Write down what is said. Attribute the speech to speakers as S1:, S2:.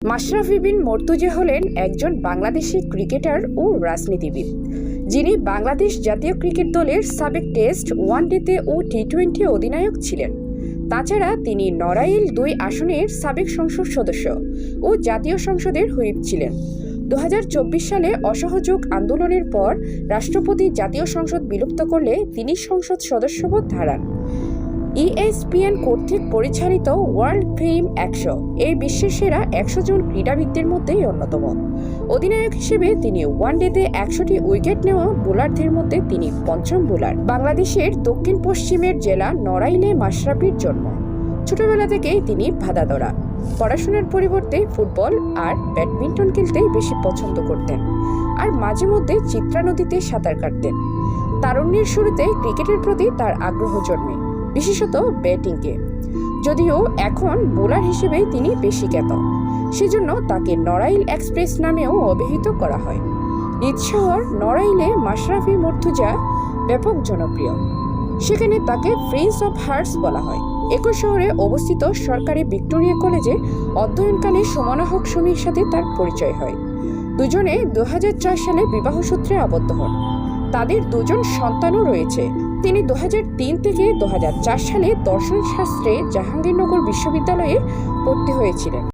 S1: মাশরাফি বিন মর্তুজা হলেন একজন বাংলাদেশি ক্রিকেটার ও রাজনীতিবিদ, যিনি বাংলাদেশ জাতীয় ক্রিকেট দলের সাবেক টেস্ট, ওয়ানডেতে ও টি-20 অধিনায়ক ছিলেন। তাছাড়া তিনি নড়াইল 2 আসনের সাবেক সংসদ সদস্য ও জাতীয় সংসদের হুইপ ছিলেন। 2024 সালে অসহযোগ আন্দোলনের পর রাষ্ট্রপতি জাতীয় সংসদ বিলুপ্ত করলে তিনি সংসদ সদস্যপদ হারান। ESPN কর্তৃক পরিচালিত ওয়ার্ল্ড ফেম 100 এই বিশ্বের সেরা 100 জন ক্রীড়াবিদদের মধ্যেই অন্যতম। অধিনায়ক হিসেবে তিনি ওয়ানডেতে 100টি উইকেট নেওয়া বোলারদের মধ্যে তিনি পঞ্চম বোলার। বাংলাদেশের দক্ষিণ পশ্চিমের জেলা নড়াইলে মাশরাফির জন্ম। ছোটবেলা থেকেই তিনি ভাদাদরা। পড়াশোনার পরিবর্তে ফুটবল আর ব্যাডমিন্টন খেলতেই বেশি পছন্দ করতেন, আর মাঝে মধ্যে চিত্রা নদীতে সাঁতার কাটতেন। তারুণ্যের শুরুতে ক্রিকেটের প্রতি তার আগ্রহ জন্মে, বিশেষত ব্যাটিংকে। যদিও এখন বোলার হিসেবেই তিনি বেশি খ্যাত, সেজন্য তাকে নড়াইল এক্সপ্রেস নামেও অভিহিত করা হয়। নিজ শহর নড়াইলে মাশরাফি মর্তুজা ব্যাপক জনপ্রিয়। সেখানে তাকে প্রিন্স অফ হার্টস বলা হয়। একই শহরে অবস্থিত সরকারি ভিক্টোরিয়া কলেজে অধ্যয়নকালে সুমনা হক সুমির সাথে তার পরিচয় হয়। দুজনে 2004 সালে বিবাহসূত্রে আবদ্ধ হন। তাদের 2 জন সন্তানও রয়েছে। তিনি 2003 থেকে 2004 সালে দর্শন শাস্ত্রে জাহাঙ্গীরনগর বিশ্ববিদ্যালয়ে ভর্তি হয়েছিলেন।